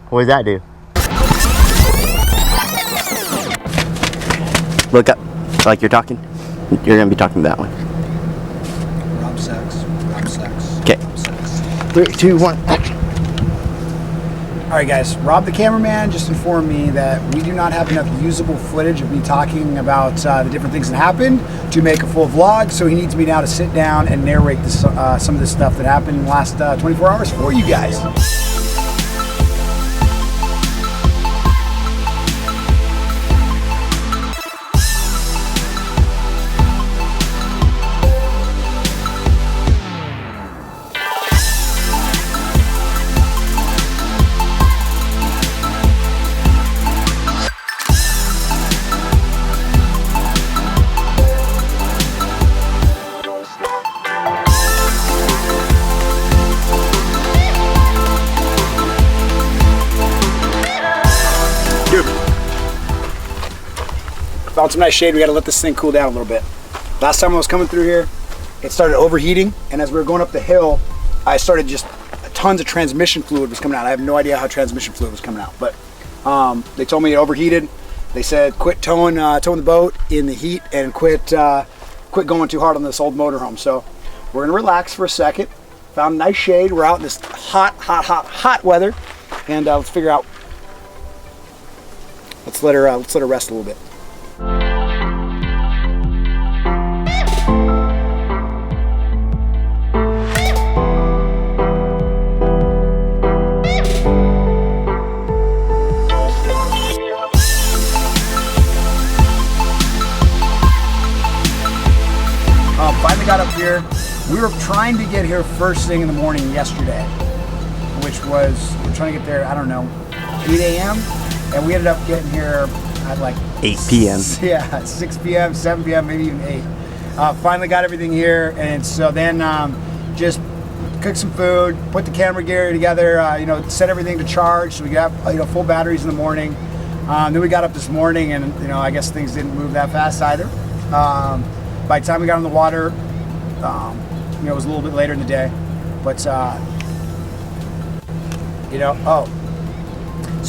What does that do? Look up. Like you're talking. You're gonna be talking to that one. Rob sucks. Rob sucks. Okay. Rob sucks. 3, 2, 1, action. All right, guys. Rob the cameraman just informed me that we do not have enough usable footage of me talking about the different things that happened to make a full vlog. So he needs me now to sit down and narrate this, some of the stuff that happened in the last 24 hours for you guys. Found some nice shade. We got to let this thing cool down a little bit. Last time I was coming through here, it started overheating, and as we were going up the hill, I started just tons of transmission fluid was coming out. I have no idea how transmission fluid was coming out, but they told me it overheated. They said quit towing the boat in the heat and quit going too hard on this old motorhome. So we're gonna relax for a second. Found a nice shade. We're out in this hot weather, and let's figure out. Let's let her rest a little bit. Finally got up here. We were trying to get here first thing in the morning yesterday, which was, we're trying to get there, I don't know, 8 a.m. And we ended up getting here at like 8 p.m. Yeah, 6 p.m., 7 p.m., maybe even 8. Finally got everything here, and so then just cooked some food, put the camera gear together, set everything to charge so we got full batteries in the morning. Then we got up this morning, and I guess things didn't move that fast either. By the time we got on the water, it was a little bit later in the day, but so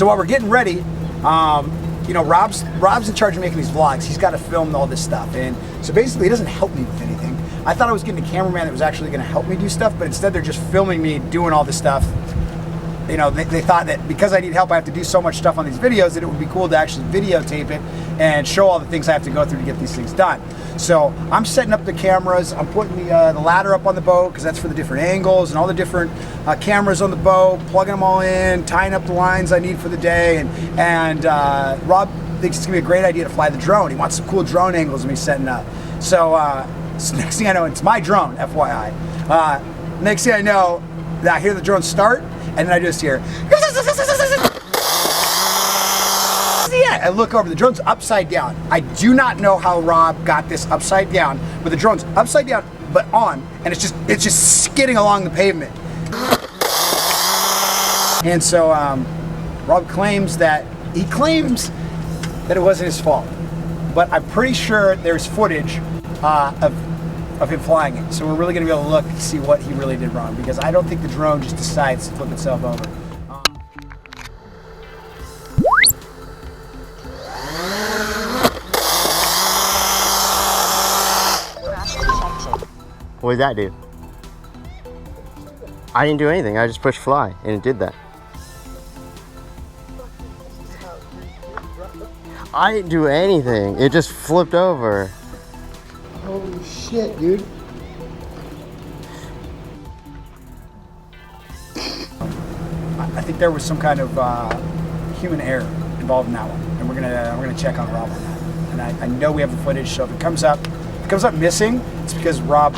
while we're getting ready, Rob's in charge of making these vlogs. He's got to film all this stuff, and so basically he doesn't help me with anything. I thought I was getting a cameraman that was actually going to help me do stuff, but instead they're just filming me doing all this stuff. They thought that because I need help, I have to do so much stuff on these videos that it would be cool to actually videotape it and show all the things I have to go through to get these things done. So I'm setting up the cameras. I'm putting the ladder up on the boat because that's for the different angles and all the different cameras on the boat, plugging them all in, tying up the lines I need for the day. And Rob thinks it's gonna be a great idea to fly the drone. He wants some cool drone angles of me setting up. So next thing I know, it's my drone, FYI. Next thing I know, I hear the drone start, and then I just hear, yeah, I look over, the drone's upside down. I do not know how Rob got this upside down, but the drone's upside down, but on, and it's just skidding along the pavement. And so Rob claims that it wasn't his fault, but I'm pretty sure there's footage of him flying it. So we're really gonna be able to look to see what he really did wrong, because I don't think the drone just decides to flip itself over. What did that do? I didn't do anything. I just pushed fly, and it did that. I didn't do anything. It just flipped over. Holy shit, dude. I think there was some kind of human error involved in that one, and we're gonna check on Rob on that. And I know we have the footage, so if it comes up missing, it's because Rob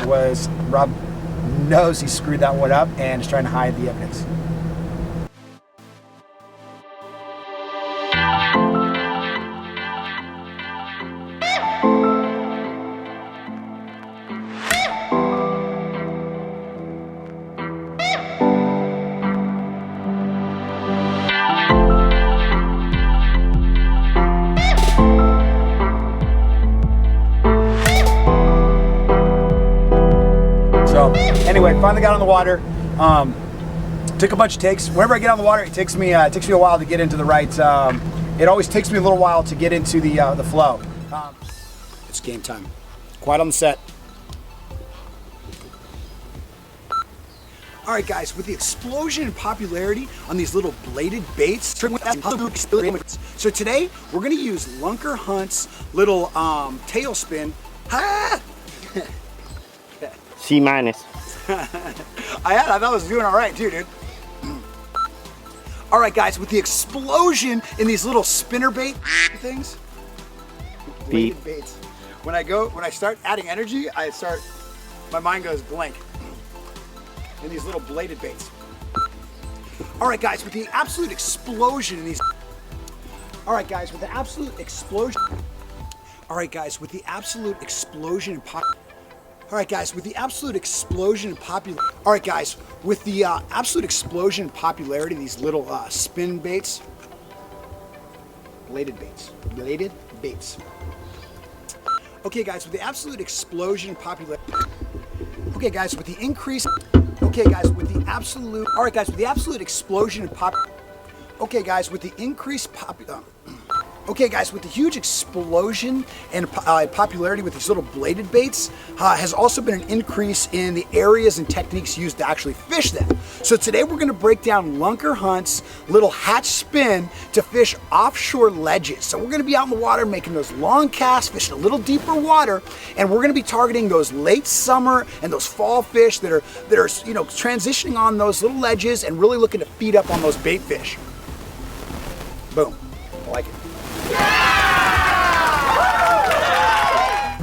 knows he screwed that one up and is trying to hide the evidence. Anyway, finally got on the water. Took a bunch of takes. Whenever I get on the water, it takes me a while to get into the right. It always takes me a little while to get into the flow. It's game time. Quiet on the set. All right, guys, with the explosion in popularity on these little bladed baits, so today we're gonna use Lunker Hunt's little tailspin. C minus. I thought I was doing all right too, dude. All right, guys, with the explosion in these little spinner bait things, bladed baits. When I start adding energy, my mind goes blank. In these little bladed baits. All right, guys, with the absolute explosion in these. All right, guys, with the absolute explosion. All right, guys, with the absolute explosion in pop. All right, guys, with the absolute explosion in popular. All right, guys, with the absolute explosion in popularity, these little spin baits. Bladed baits. Bladed baits. Okay, guys, with the absolute explosion in popularity. Okay, guys, with the increase. Okay, guys, with the absolute. All right, guys, with the absolute explosion in pop. Okay, guys, with the increased Okay, guys, with the huge explosion and popularity with these little bladed baits, has also been an increase in the areas and techniques used to actually fish them. So today we're going to break down Lunker Hunt's little hatch spin to fish offshore ledges. So we're going to be out in the water making those long casts, fishing a little deeper water, and we're going to be targeting those late summer and those fall fish that are transitioning on those little ledges and really looking to feed up on those bait fish. Boom. I like it.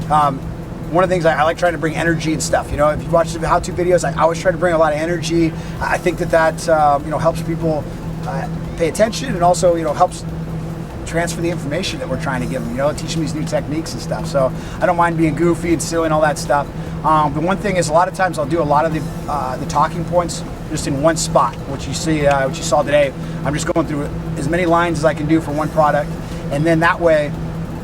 One of the things I like trying to bring energy and stuff. You know, if you watch the how-to videos, I always try to bring a lot of energy. I think that helps people pay attention and also helps transfer the information that we're trying to give them. Teach them these new techniques and stuff. So I don't mind being goofy and silly and all that stuff. The one thing is a lot of times I'll do a lot of the talking points just in one spot. What you saw today, I'm just going through as many lines as I can do for one product. And then that way,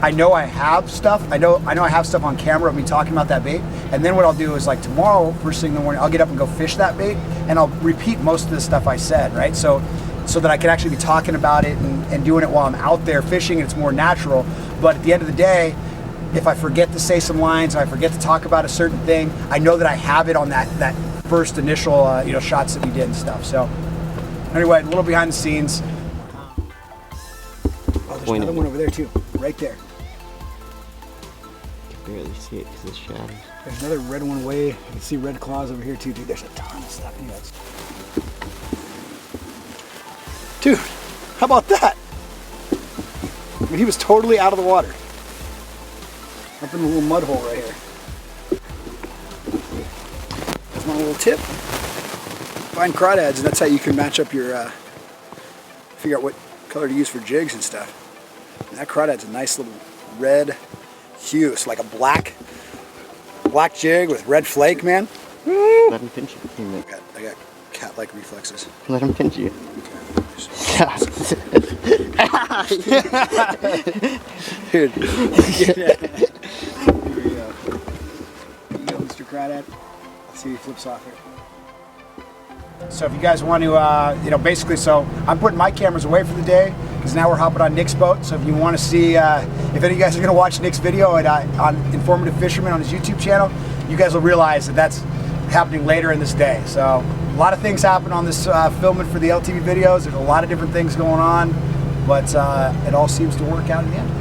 I know I have stuff. I know I have stuff on camera of me talking about that bait. And then what I'll do is, like tomorrow, first thing in the morning, I'll get up and go fish that bait, and I'll repeat most of the stuff I said, right? So that I can actually be talking about it and doing it while I'm out there fishing, and it's more natural. But at the end of the day, if I forget to say some lines, or I forget to talk about a certain thing, I know that I have it on that first initial shots that we did and stuff. So anyway, a little behind the scenes. There's another one over there too, right there. I can barely see it because it's shadows. There's another red one away. You can see red claws over here too, dude. There's a ton of stuff. Anyways. Dude, how about that? I mean, he was totally out of the water. Up in the little mud hole right here. That's my little tip. Find crawdads, and that's how you can match up your, figure out what color to use for jigs and stuff. And that crawdad's a nice little red hue. So like a black jig with red flake, man. Woo! Let him pinch you. I got cat-like reflexes. Let him pinch you. Dude. Here we go. Mr. Crawdad. Let's see if he flips off here. So if you guys want to, basically, so I'm putting my cameras away for the day because now we're hopping on Nick's boat. So if you want to see, if any of you guys are going to watch Nick's video on Informative Fisherman on his YouTube channel, you guys will realize that that's happening later in this day. So a lot of things happen on this filming for the LTB videos. There's a lot of different things going on, but it all seems to work out in the end.